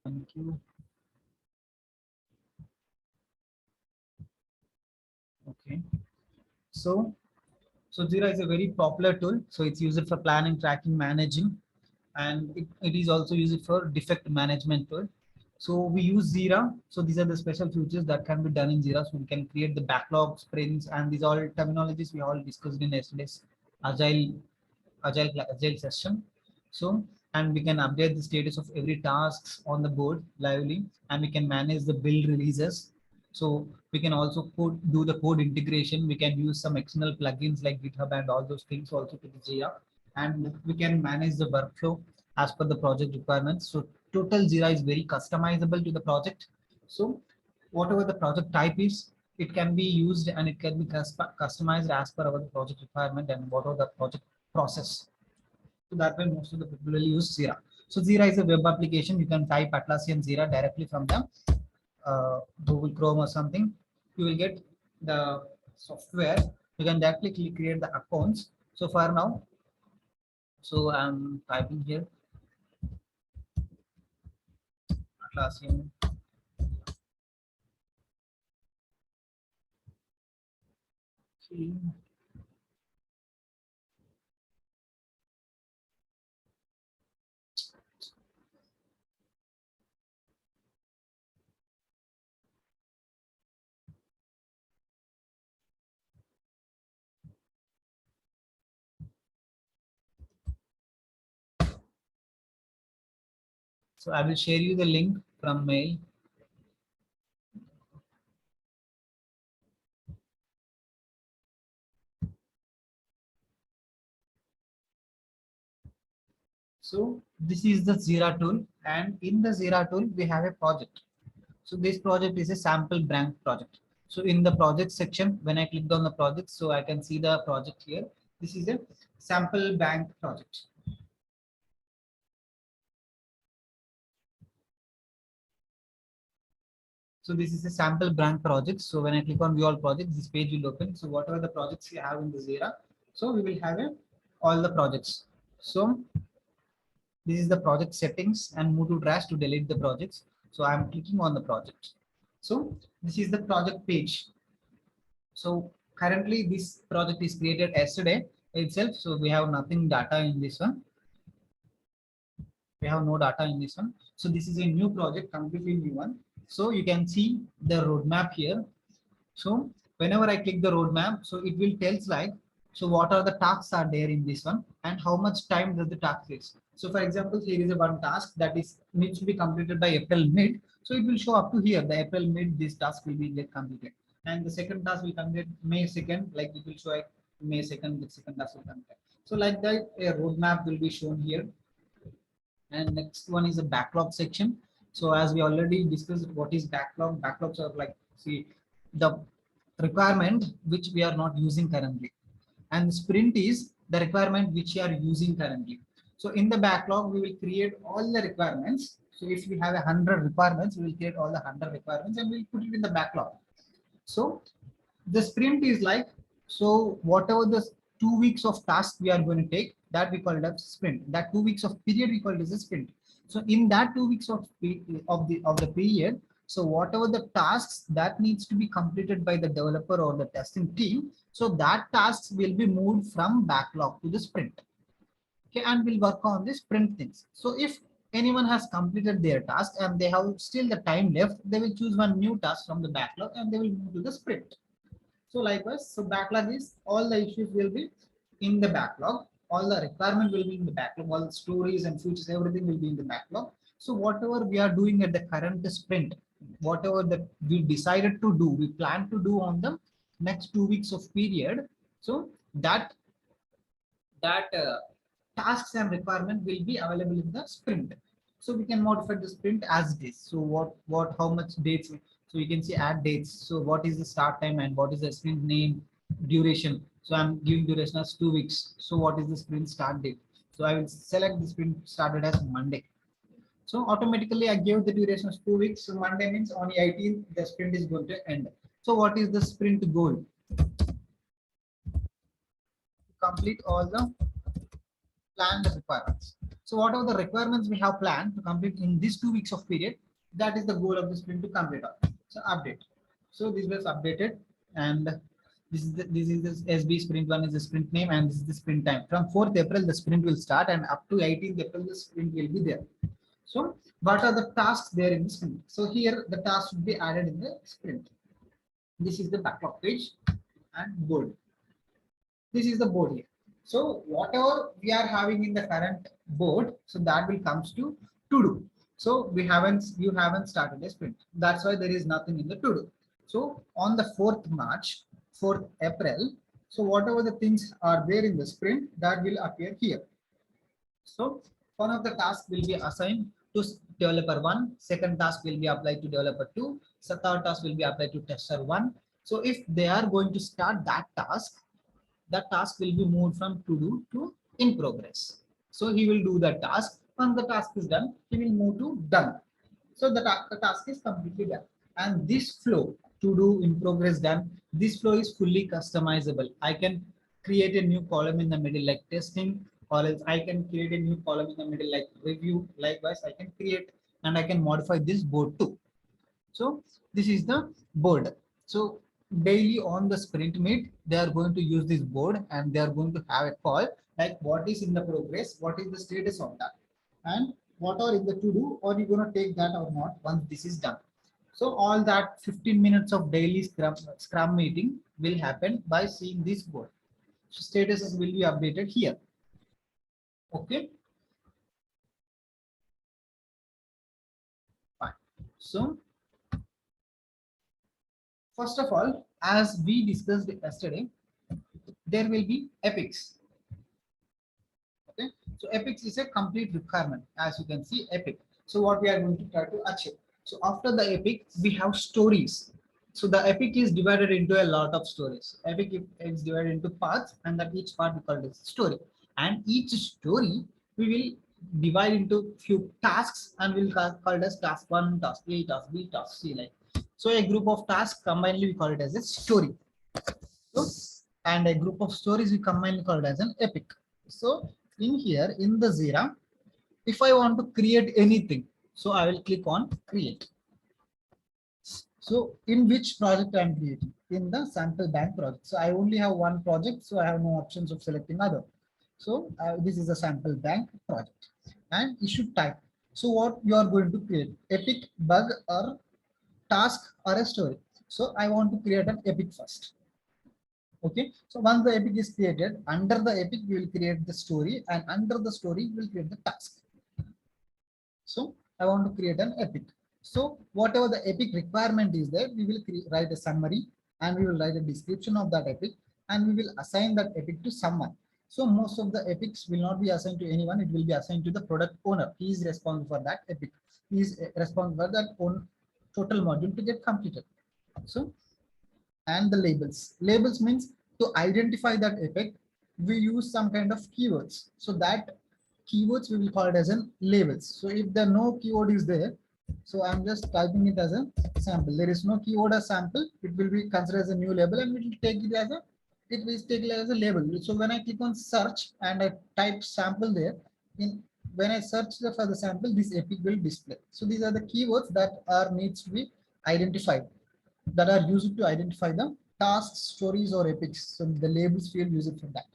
Thank you. Okay. So, Jira is a very popular tool. So it's used for planning, tracking, managing, and it is also used for defect management tool. So we use Jira. So these are the special features that can be done in Jira. So we can create the backlog sprints, and these all terminologies we all discussed in yesterday's agile agile session. So, and we can update the status of every tasks on the board lively, and we can manage the build releases. So we can also do the code integration. We can use some external plugins like GitHub and all those things also to the Jira, and we can manage the workflow as per the project requirements. So total Jira is very customizable to the project. So whatever the project type is, it can be used and it can be customized as per our project requirement and whatever the project process. So that way most of the people will use Jira. So Jira is a web application. You can type Atlassian Jira directly from the Google Chrome or something. You will get the software. You can directly create the accounts. So for now, so I'm typing here Atlassian. Okay. So I will share you the link from mail. So this is the Jira tool, and in the Jira tool we have a project. So this project is a sample bank project. So in the project section, when I clicked on the project, so I can see the project here. This is a sample bank project. So this is a sample bank project. So when I click on view all projects, this page will open. So whatever the projects you have in the Jira, so we will have all the projects. So this is the project settings, and move to trash to delete the projects. So I'm clicking on the project. So this is the project page. So currently this project is created yesterday itself. So we have nothing data in this one. We have no data in this one. So this is a new project, completely new one. So you can see the roadmap here. So whenever I click the roadmap, so it will tells like, so what are the tasks are there in this one and how much time does the task is. So for example, here is a one task that is needs to be completed by April mid. So it will show up to here, the April mid, this task will be get completed. And the second task will complete May 2nd, like it will show like May 2nd, the second task will complete. So like that, a roadmap will be shown here. And next one is a backlog section. So as we already discussed, what is backlog? Backlogs are like, see, the requirement which we are not using currently, and sprint is the requirement which you are using currently. So in the backlog, we will create all the requirements. So if we have 100 requirements, we will create all the 100 requirements and we'll put it in the backlog. So the sprint is like, so whatever the 2 weeks of task we are going to take, that we call it as sprint. That 2 weeks of period we call it as a sprint. So in that 2 weeks of the period, so whatever the tasks that needs to be completed by the developer or the testing team, so that tasks will be moved from backlog to the sprint. Okay, and we'll work on the sprint things. So if anyone has completed their task and they have still the time left, they will choose one new task from the backlog and they will move to the sprint. So likewise, so backlog is all the issues will be in the backlog, all the requirement will be in the backlog, all the stories and features, everything will be in the backlog. So whatever we are doing at the current sprint, whatever that we decided to do, we plan to do on the next 2 weeks of period. So that tasks and requirement will be available in the sprint. So we can modify the sprint as it is. So how much dates, so you can see add dates. So what is the start time and what is the sprint name, duration. So I'm giving duration as 2 weeks. So what is the sprint start date? So I will select the sprint started as Monday. So automatically I gave the duration as 2 weeks. So Monday means on the 18th the sprint is going to end. So what is the sprint goal? Complete all the planned requirements. So whatever the requirements we have planned to complete in these 2 weeks of period, that is the goal of the sprint to complete. So update. So this was updated, and this is the SB sprint one is the sprint name, and this is the sprint time. From 4th April the sprint will start, and up to 18th April the sprint will be there. So what are the tasks there in the sprint? So here the tasks will be added in the sprint. This is the backlog page and board. This is the board here. So whatever we are having in the current board, so that will comes to do. So you haven't started a sprint. That's why there is nothing in the to do. So on the 4th March, 4th April, so whatever the things are there in the sprint, that will appear here. So one of the tasks will be assigned to developer 1, second task will be applied to developer 2, so third task will be applied to tester 1. So if they are going to start that task will be moved from to do to in progress. So he will do that task. Once the task is done, he will move to done. So the task is completely done. And this flow, to do, in progress, done, this flow is fully customizable. I can create a new column in the middle like testing, or else I can create a new column in the middle like review. Likewise, I can create and I can modify this board too. So this is the board. So daily on the sprint meet, they are going to use this board and they are going to have a call like what is in the progress, what is the status of that, and what are in the to do, or you going to take that or not once this is done. So all that 15 minutes of daily scrum meeting will happen by seeing this board. So statuses will be updated here. Okay. Fine. So first of all, as we discussed yesterday, there will be epics. Okay, so epics is a complete requirement. As you can see, epic. So what we are going to try to achieve. So after the epic, we have stories. So the epic is divided into a lot of stories. Epic is divided into parts, and that each part we call it story. And each story we will divide into few tasks, and we'll call it as task 1, task A, task B, task C. Like so, a group of tasks combinedly we call it as a story. So, and a group of stories we combine called as an epic. So in here in the Jira, if I want to create anything, so I will click on create. So in which project I am creating? In the sample bank project. So I only have one project, so I have no options of selecting other. So this is a sample bank project and issue type. So what you are going to create? Epic, bug, or task, or a story. So I want to create an epic first. Okay, so once the epic is created, under the epic we will create the story, and under the story we will create the task. So I want to create an epic. So whatever the epic requirement is there, we will write a summary, and we will write a description of that epic, and we will assign that epic to someone. So most of the epics will not be assigned to anyone, it will be assigned to the product owner. He is responsible for that epic. He is responsible for that total module to get completed. So and the labels. Labels means to identify that effect, we use some kind of keywords. So that keywords we will call it as an labels. So if there no keyword is there, so I'm just typing it as a sample. There is no keyword as sample, it will be considered as a new label, and we will take it as a label. So when I click on search and I type sample there, when I search for the sample, this epic will display. So these are the keywords that needs to be identified, that are used to identify the tasks, stories, or epics. So the labels field used for that.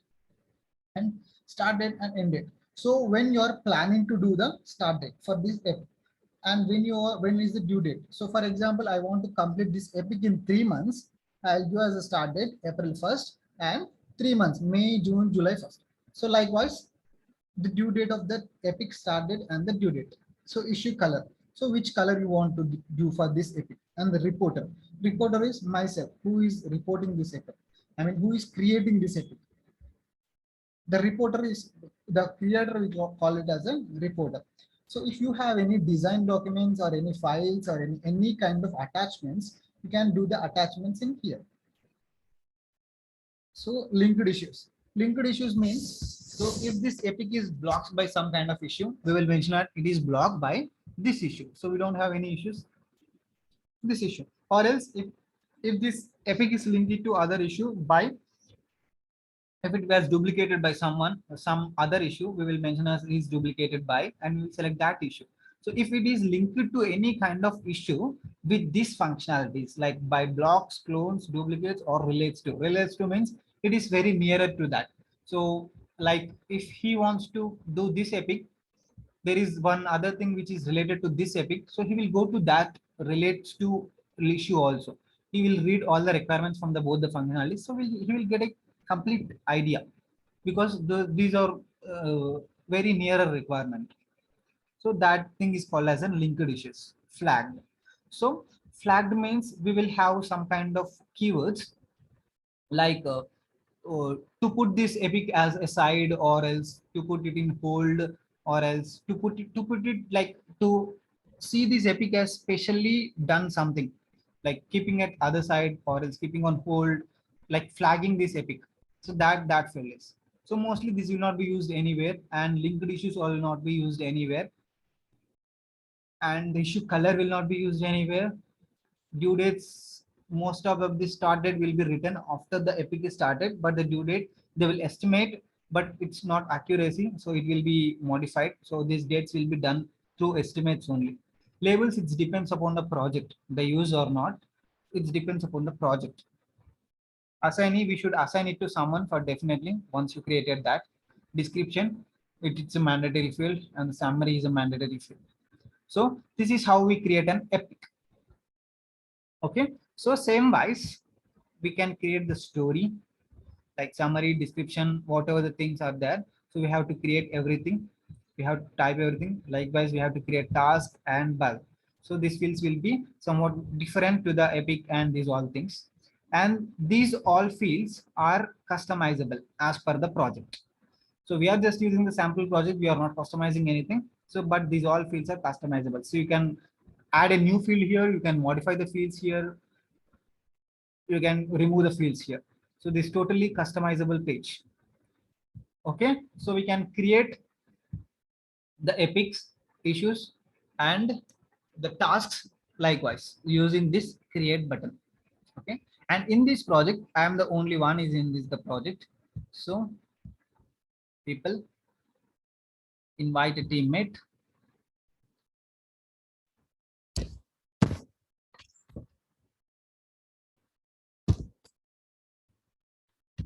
And start date and end date. So when you are planning to do the start date for this epic, and when is the due date? So for example, I want to complete this epic in 3 months. I'll do as a start date April 1st and 3 months, May, June, July 1st. So likewise, the due date of that epic start date and the due date. So issue color. So which color you want to do for this epic, and the reporter. Reporter is myself, who is reporting this epic. I mean, who is creating this epic. The reporter is the creator, we call it as a reporter. So if you have any design documents or any files or any kind of attachments, you can do the attachments in here. So linked issues. Linked issues means, so if this epic is blocked by some kind of issue, we will mention that it is blocked by this issue. So we don't have any issues, this issue. Or else if this epic is linked to other issue by If it was duplicated by someone, some other issue, we will mention as is duplicated by, and we will select that issue. So if it is linked to any kind of issue with these functionalities, like by blocks, clones, duplicates, or relates to means it is very nearer to that. So like if he wants to do this epic, there is one other thing which is related to this epic. So he will go to that relates to issue also. He will read all the requirements from the both the functionalities. So he will get a complete idea because these are very nearer requirement. So that thing is called as a linked issues, flagged. So flagged means we will have some kind of keywords like to put this epic as a side, or else to put it in hold, or else to put it like to see this epic as specially done something, like keeping it other side or else keeping on hold, like flagging this epic. So that field is, so mostly this will not be used anywhere, and linked issues will not be used anywhere, and the issue color will not be used anywhere. Due dates, most of the start date will be written after the epic is started, but the due date they will estimate, but it's not accuracy, so it will be modified. So these dates will be done through estimates only. Labels, it depends upon the project, the use or not, it depends upon the project. Assignee, we should assign it to someone for definitely once you created that. Description, it's a mandatory field, and the summary is a mandatory field. So this is how we create an epic. Okay, so same wise, we can create the story like summary, description, whatever the things are there. So we have to create everything. We have to type everything. Likewise, we have to create task and bulk. So these fields will be somewhat different to the epic and these all things. And these all fields are customizable as per the project. So we are just using the sample project. We are not customizing anything. So, but these all fields are customizable. So you can add a new field here. You can modify the fields here. You can remove the fields here. So this totally customizable page. Okay, so we can create the epics, issues, and the tasks likewise using this create button. Okay, and in this project I am the only one is in this the project. So people, invite a teammate.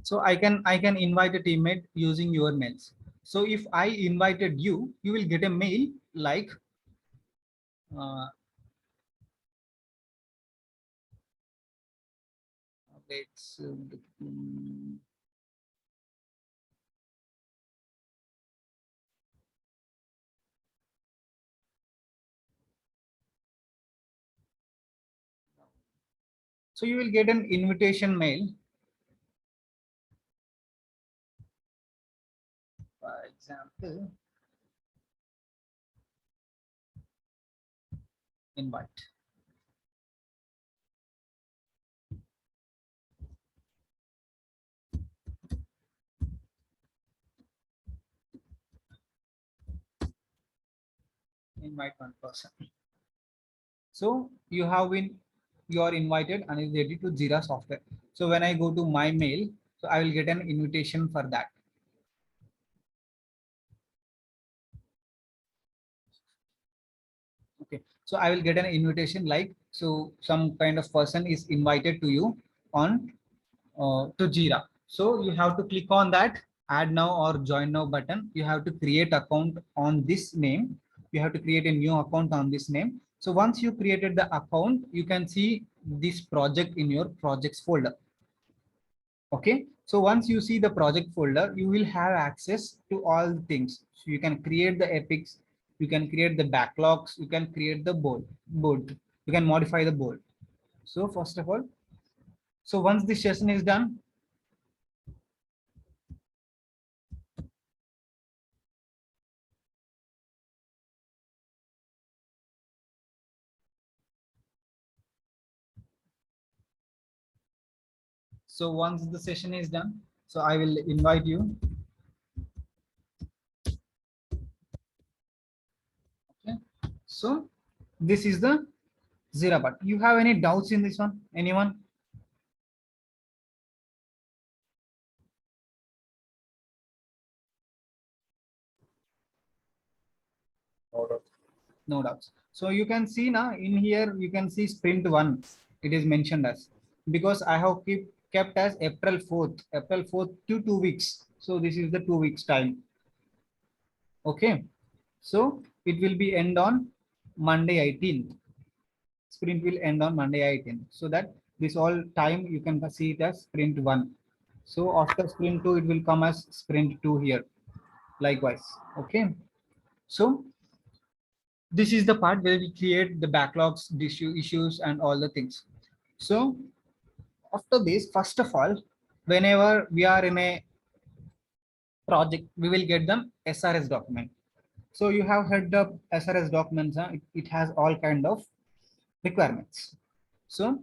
So I can invite a teammate using your mails. So if I invited you, you will get a mail like uh, let's so you will get an invitation mail, for example, invite. Invite one person. So you have been, you are invited and is ready to Jira software. So when I go to my mail, so I will get an invitation for that. Okay, so I will get an invitation like, so some kind of person is invited to you on to Jira. So you have to click on that add now or join now button. You have to create account on this name. You have to create a new account on this name. So once you created the account, you can see this project in your projects folder. Okay, so once you see the project folder, you will have access to all things. So you can create the epics, you can create the backlogs, you can create the board, you can modify the board. So first of all, so once this session is done, so once the session is done, so I will invite you. Okay, so this is the Jira part. You have any doubts in this one? Anyone? No doubts. So you can see now in here, you can see sprint 1. It is mentioned as, because I have kept as April 4th, April 4th to 2 weeks. So this is the 2 weeks time. Okay. So it will be end on Monday 18th. Sprint will end on Monday 18th. So that this all time you can see it as sprint 1. So after sprint 2, it will come as sprint 2 here. Likewise. Okay. So this is the part where we create the backlogs, issues, and all the things. So after this, first of all, whenever we are in a project, we will get them SRS document. So you have heard the SRS documents. It has all kind of requirements. So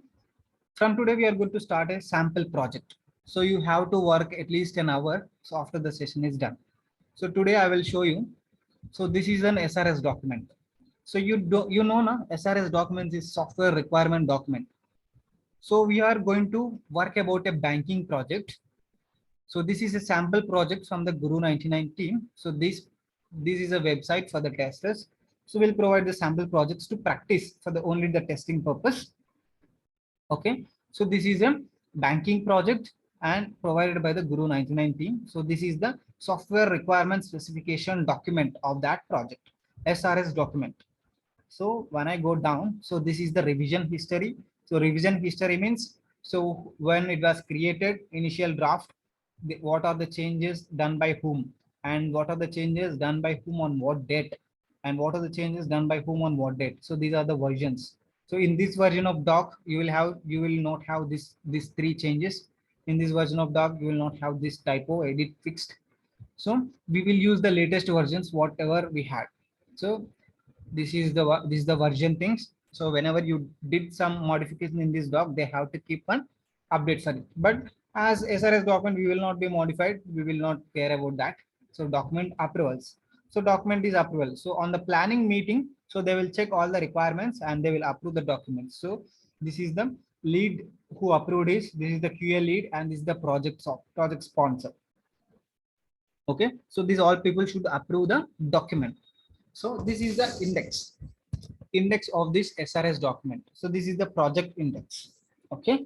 from today, we are going to start a sample project. So you have to work at least an hour. So after the session is done. So today I will show you. So this is an SRS document. So you know now SRS documents is software requirement document. So we are going to work about a banking project. So this is a sample project from the Guru 99 team. So this is a website for the testers. So we'll provide the sample projects to practice for the only the testing purpose. Okay. So this is a banking project and provided by the Guru 99 team. So this is the software requirement specification document of that project, SRS document. So when I go down, so this is the revision history. So revision history means, so when it was created, initial draft, what are the changes done by whom, and what are the changes done by whom on what date, and what are the changes done by whom on what date. So these are the versions. So in this version of doc, you will not have these three changes. In this version of doc, you will not have this typo edit fixed. So we will use the latest versions, whatever we had. So this is the version things. So whenever you did some modification in this doc, they have to keep an update for it. But as SRS document, we will not be modified. We will not care about that. So document approvals. So document is approval. So on the planning meeting, so they will check all the requirements and they will approve the documents. So this is the lead who approved this is the QA lead, and this is the project sponsor. Okay. So these all people should approve the document. So this is the index of this SRS document. So this is the project index. Okay.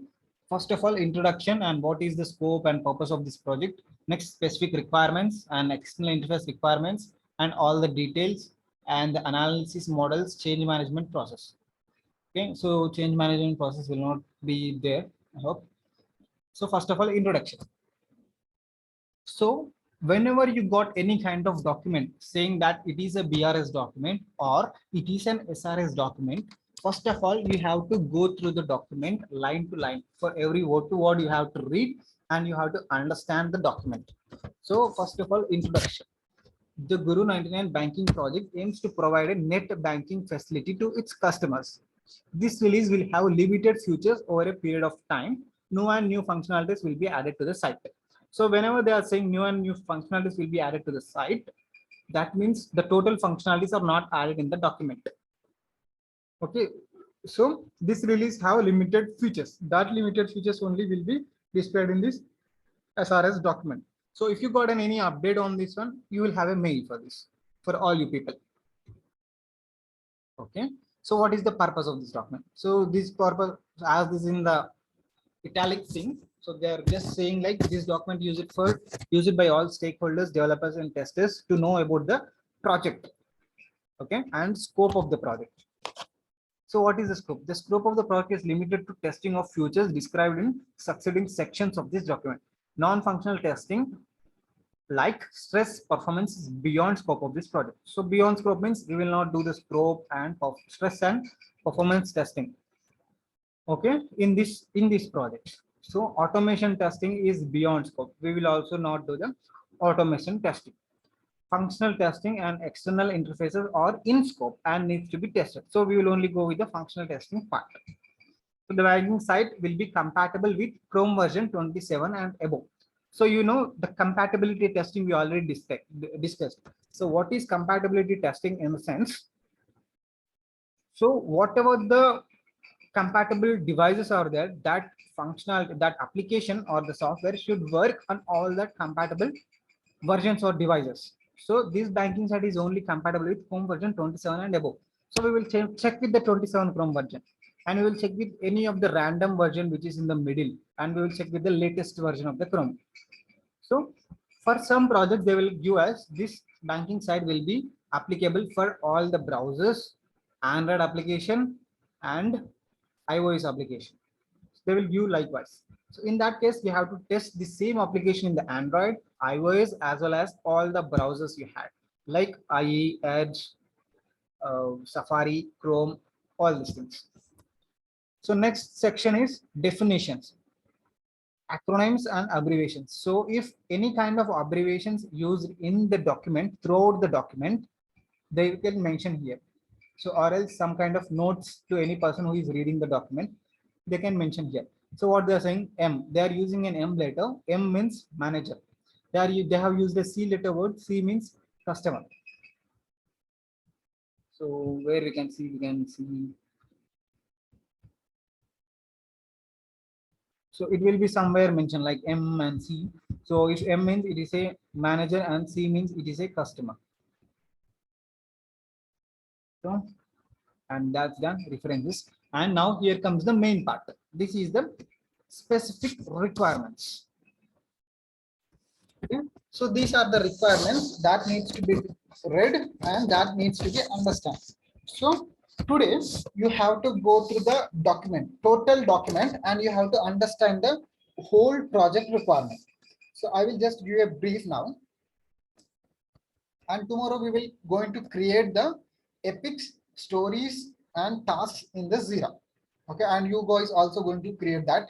First of all, introduction and what is the scope and purpose of this project. Next, specific requirements and external interface requirements and all the details and the analysis models, change management process. Okay. So change management process will not be there, I hope. So first of all, introduction. So whenever you got any kind of document saying that it is a BRS document or it is an SRS document, first of all, you have to go through the document line to line. For every word to word, you have to read and you have to understand the document. So first of all, introduction. The Guru 99 banking project aims to provide a net banking facility to its customers. This release will have limited features over a period of time. New functionalities will be added to the site. So whenever they are saying new functionalities will be added to the site, that means the total functionalities are not added in the document. Okay. So this release have limited features. That limited features only will be displayed in this SRS document. So if you got any update on this one, you will have a mail for this for all you people. Okay. So what is the purpose of this document? So this purpose, as this in the italic thing. So they are just saying like this document use it by all stakeholders, developers, and testers to know about the project. Okay, and scope of the project. So what is the scope? The scope of the project is limited to testing of features described in succeeding sections of this document. Non-functional testing like stress performance is beyond scope of this project. So beyond scope means we will not do the scope and stress and performance testing. Okay, in this project. So automation testing is beyond scope. We will also not do the automation testing. Functional testing and external interfaces are in scope and needs to be tested. So we will only go with the functional testing part. So the banking site will be compatible with Chrome version 27 and above. So you know the compatibility testing we already discussed. So what is compatibility testing in a sense? So whatever the compatible devices are there, that that application or the software should work on all that compatible versions or devices. So this banking site is only compatible with Chrome version 27 and above. So we will check with the 27 Chrome version, and we will check with any of the random version which is in the middle, and we will check with the latest version of the Chrome. So for some projects, they will give us this banking site will be applicable for all the browsers, Android application, and iOS application. They will give likewise. So in that case, we have to test the same application in the Android, iOS, as well as all the browsers you had, like IE, Edge, Safari, Chrome, all these things. So next section is definitions, acronyms and abbreviations. So if any kind of abbreviations used in the document, throughout the document, they can mention here. So or else some kind of notes to any person who is reading the document, they can mention here. So what they are saying, M, they are using an M letter. M means manager. They have used a C letter word. C means customer. So where we can see. So it will be somewhere mentioned like M and C. So if M means it is a manager and C means it is a customer. So, and that's done references. And now here comes the main part. This is the specific requirements. Okay. So these are the requirements that needs to be read and that needs to be understood. So today you have to go through the document, total document, and you have to understand the whole project requirement. So I will just give a brief now. And tomorrow we will going to create the epics, stories, and tasks in the Jira. Okay, and you guys also going to create that.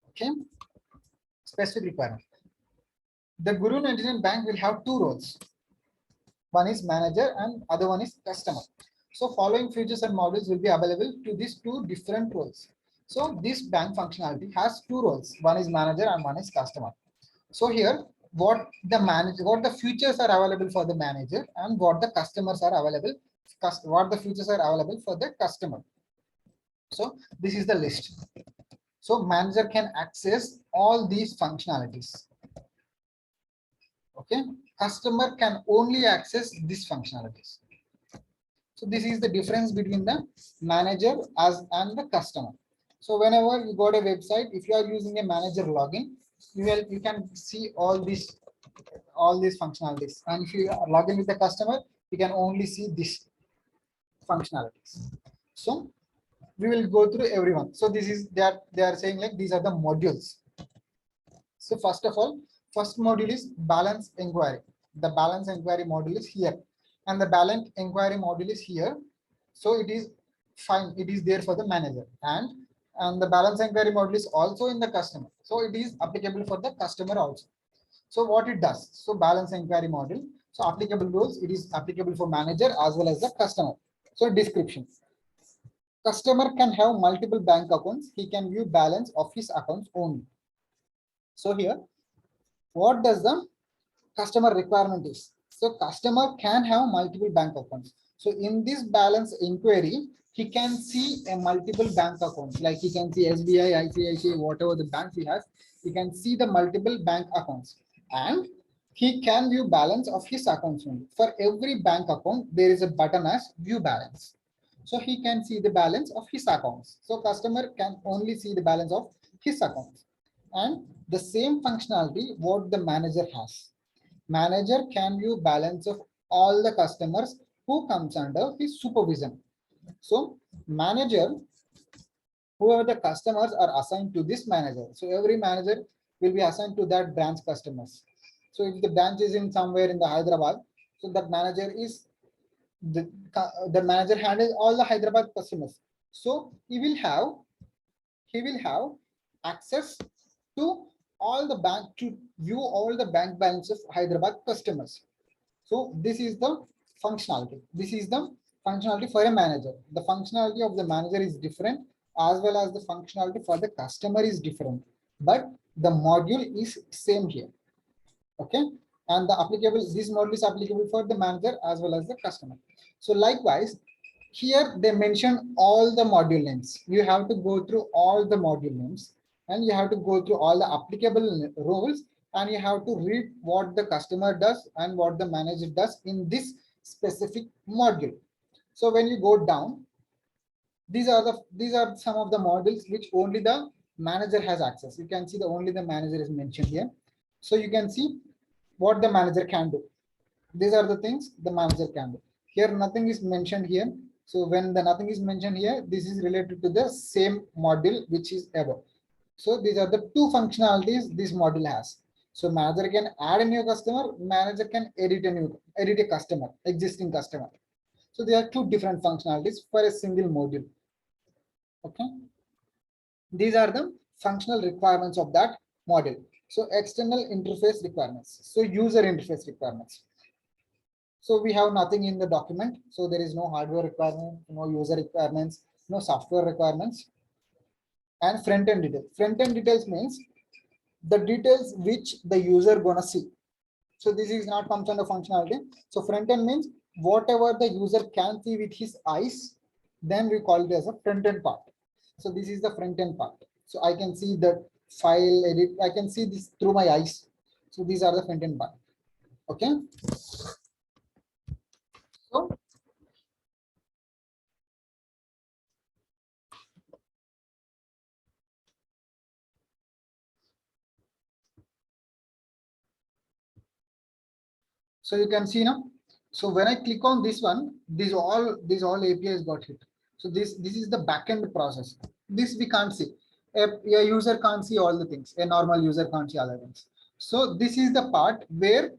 Okay, specific requirement. The Guru 99 Bank will have two roles. One is manager and other one is customer. So following features and modules will be available to these two different roles. So this bank functionality has two roles. One is manager and one is customer. So here, what the features are available for the manager and what the customers are available, what the features are available for the customer. So this is the list. So manager can access all these functionalities. Okay, customer can only access these functionalities. So this is the difference between the manager and the customer. So whenever you go to a website, if you are using a manager login, you can see all these functionalities. And if you log in with the customer, you can only see this functionalities. So we will go through everyone. So this is that they are saying like these are the modules. So first of all, first module is balance inquiry. The balance inquiry module is here, and the balance inquiry module is here. So it is fine. It is there for the manager, and the balance inquiry module is also in the customer. So it is applicable for the customer also. So what it does? So balance inquiry module. So applicable rules. It is applicable for manager as well as the customer. So description. Customer can have multiple bank accounts. He can view balance of his accounts only. So here, what does the customer requirement is? So customer can have multiple bank accounts. So in this balance inquiry, he can see a multiple bank accounts. Like he can see SBI, ICICI, whatever the banks he has. He can see the multiple bank accounts, and he can view balance of his accounts only. For every bank account, there is a button as view balance. So he can see the balance of his accounts. So customer can only see the balance of his accounts. And the same functionality what the manager has. Manager can view balance of all the customers who comes under his supervision. So manager, whoever the customers are assigned to this manager. So every manager will be assigned to that branch customers. So if the branch is in somewhere in the Hyderabad, so that manager is the manager handles all the Hyderabad customers. So he will have access to all the bank to view all the bank balance of Hyderabad customers. So this is the functionality. This is the functionality for a manager. The functionality of the manager is different as well as the functionality for the customer is different. But the module is same here. Okay. And the this module is applicable for the manager as well as the customer. So likewise, here they mention all the module names. You have to go through all the module names and you have to go through all the applicable roles and you have to read what the customer does and what the manager does in this specific module. So when you go down, these are some of the modules which only the manager has access. You can see the only the manager is mentioned here. So you can see what the manager can do. These are the things the manager can do. Here nothing is mentioned here. So when the nothing is mentioned here, this is related to the same module which is above. So these are the two functionalities this module has. So manager can add a new customer, manager can edit a customer, existing customer. So there are two different functionalities for a single module. Okay, these are the functional requirements of that module. So external interface requirements, so user interface requirements. So we have nothing in the document. So there is no hardware requirement, no user requirements, no software requirements. And front end details. Front end details means the details which the user gonna see. So this is not comes under functionality. So front end means whatever the user can see with his eyes, then we call it as a front end part. So this is the front end part. So I can see the file edit. I can see this through my eyes. So these are the front end part. Okay. So you can see now. So when I click on this one, these all APIs got hit. So this is the backend process. This we can't see. A user can't see all the things. A normal user can't see all the things. So this is the part where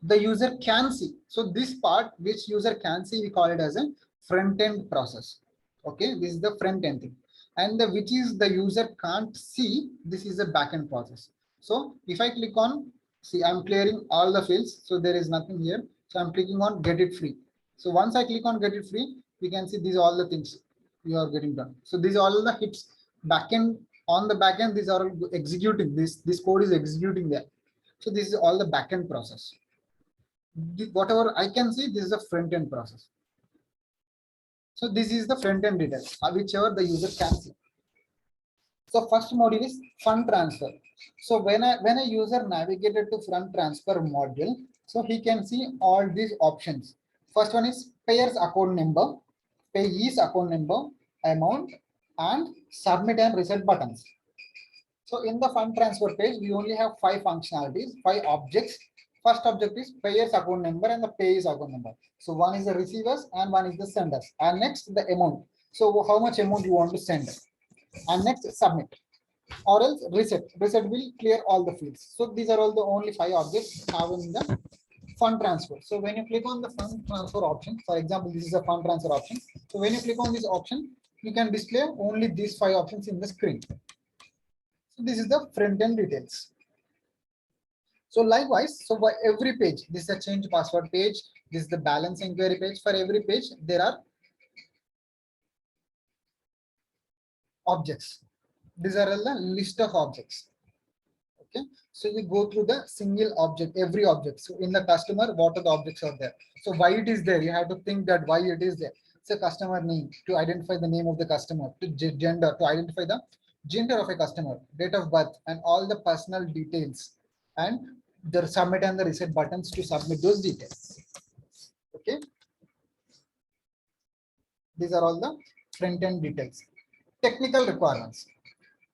the user can see. So this part which user can see, we call it as a front end process. Okay, this is the front end thing. And the which is the user can't see, this is the backend process. So if I click on, see, I'm clearing all the fields, so there is nothing here. So I'm clicking on get it free. So once I click on get it free, we can see these are all the things you are getting done. So these are all the hits backend. On the backend, these are executing. This code is executing there. So this is all the backend process. Whatever I can see, this is the front end process. So this is the front end details, whichever the user can see. So first module is fund transfer. So when a user navigated to fund transfer module, so he can see all these options. First one is payer's account number, payee's account number, amount, and submit and reset buttons. So in the fund transfer page, we only have 5 functionalities, 5 objects. First object is payer's account number and the payee's account number. So one is the receivers and one is the senders. And next the amount. So how much amount you want to send. And next submit. Or else reset. Reset will clear all the fields. So these are all the only 5 objects have in the fund transfer. So when you click on the fund transfer option, for example, this is a fund transfer option. So when you click on this option, you can display only these 5 options in the screen. So this is the front end details. So likewise, so for every page, this is a change password page. This is the balance inquiry page. For every page, there are objects. These are all the list of objects. Okay, so you go through the single object, every object. So in the customer, what are the objects are there? So why it is there? You have to think that why it is there. It's a customer name to identify the name of the customer, to gender, to identify the gender of a customer, date of birth, and all the personal details, and the submit and the reset buttons to submit those details. Okay, these are all the front end details. Technical requirements.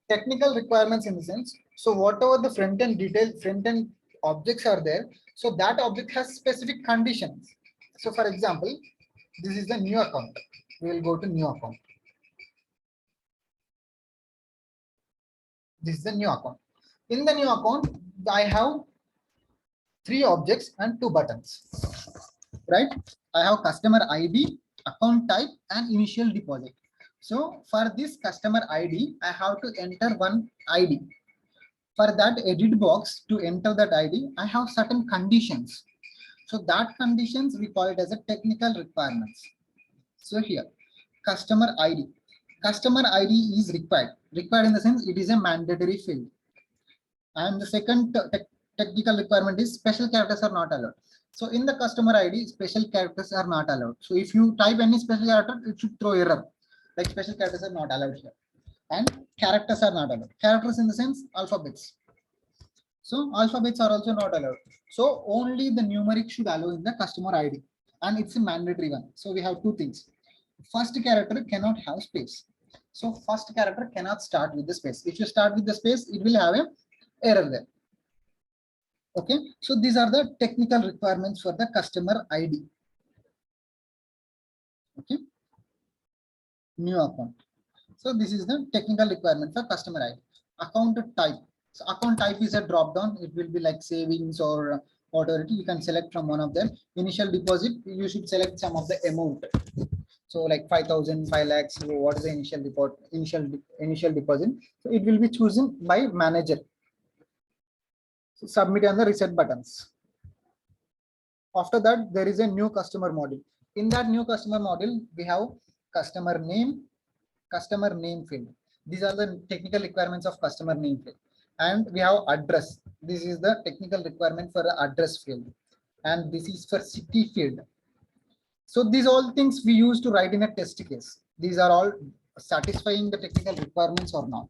Technical requirements in the sense, so whatever the front end detail, front end objects are there, so that object has specific conditions. So for example, this is the new account. We will go to new account. This is the new account. In the new account, I have 3 objects and 2 buttons, right? I have customer ID, account type, and initial deposit. So for this customer ID, I have to enter one ID. For that edit box to enter that ID, I have certain conditions. So that conditions we call it as a technical requirements. So here, customer ID. Customer ID is required. Required in the sense it is a mandatory field. And the second technical requirement is special characters are not allowed. So in the customer ID, special characters are not allowed. So if you type any special character, it should throw error. Like special characters are not allowed here. And characters are not allowed. Characters in the sense alphabets. So alphabets are also not allowed. So only the numeric should allow in the customer ID, and it's a mandatory one. So we have two things. First character cannot have space. So first character cannot start with the space. If you start with the space, it will have a error there. Okay, so these are the technical requirements for the customer ID. Okay, new account. So this is the technical requirement for customer ID. Account type. So account type is a drop down. It will be like savings or whatever. You can select from one of them. Initial deposit, you should select some of the amount. So like 5,000, 5 lakhs. So what is the initial deposit? So it will be chosen by manager. So submit on the reset buttons. After that, there is a new customer model. In that new customer model, we have customer name field. These are the technical requirements of customer name field. And we have address. This is the technical requirement for the address field. And this is for city field. So these all things we use to write in a test case. These are all satisfying the technical requirements or not.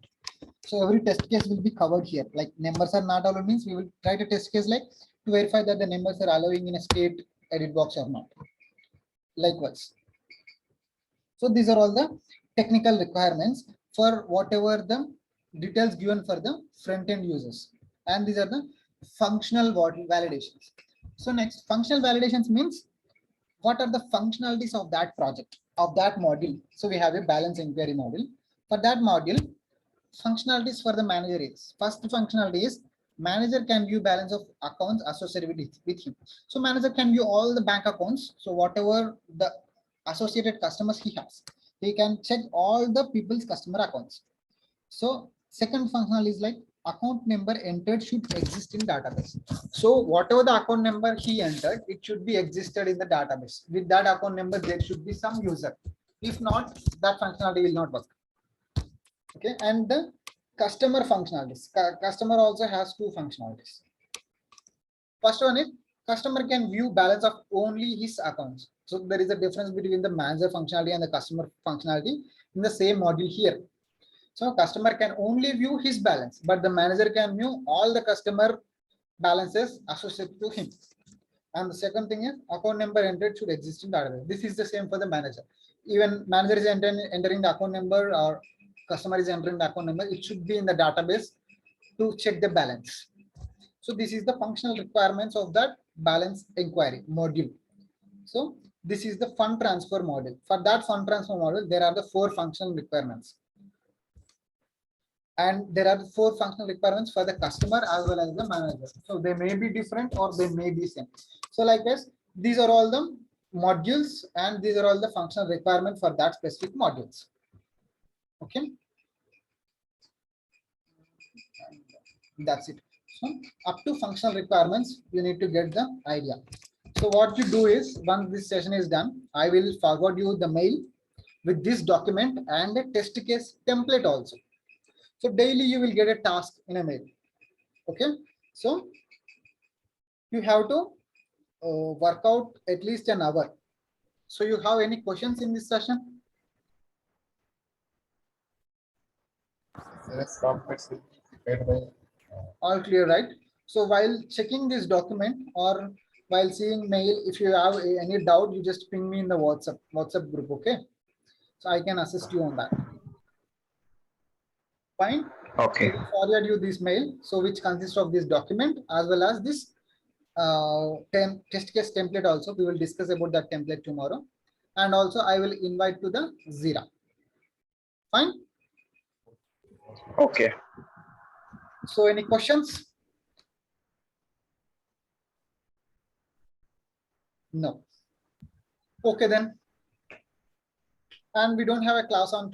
So every test case will be covered here. Like numbers are not allowed means we will write a test case like to verify that the numbers are allowing in a state edit box or not. Likewise. So these are all the technical requirements for whatever the details given for the front end users. And these are the functional validations. So next, functional validations means what are the functionalities of that project, of that module. So we have a balance inquiry module. For that module, functionalities for the manager is, first functionality is manager can view balance of accounts associated with him. So manager can view all the bank accounts. So whatever the associated customers he has, he can check all the people's customer accounts. So second functional is like account number entered should exist in database. So whatever the account number he entered, it should be existed in the database. With that account number, there should be some user. If not, that functionality will not work. Okay, and the customer functionalities. Customer also has two functionalities. First one is customer can view balance of only his accounts. So there is a difference between the manager functionality and the customer functionality in the same module here. So customer can only view his balance, but the manager can view all the customer balances associated to him. And the second thing is account number entered should exist in database. This is the same for the manager. Even manager is entering the account number or customer is entering the account number, it should be in the database to check the balance. So this is the functional requirements of that balance inquiry module. So this is the fund transfer model. For that fund transfer model, there are the 4 functional requirements. And there are 4 functional requirements for the customer as well as the manager. So they may be different or they may be same. So like this, these are all the modules and these are all the functional requirements for that specific modules. Okay. That's it. So up to functional requirements, you need to get the idea. So what you do is once this session is done, I will forward you the mail with this document and a test case template also. So daily you will get a task in a mail. Okay. So you have to work out at least an hour. So you have any questions in this session? SRS documents will be prepared by All clear, right? So while checking this document or while seeing mail, if you have any doubt, you just ping me in the WhatsApp group, okay? So I can assist you on that. Fine. okay. I will forward you this mail, so which consists of this document as well as this test case template also. We will discuss about that template tomorrow. And also I will invite to the Jira. Fine. Okay. So any questions? No. Okay then. And we don't have a class on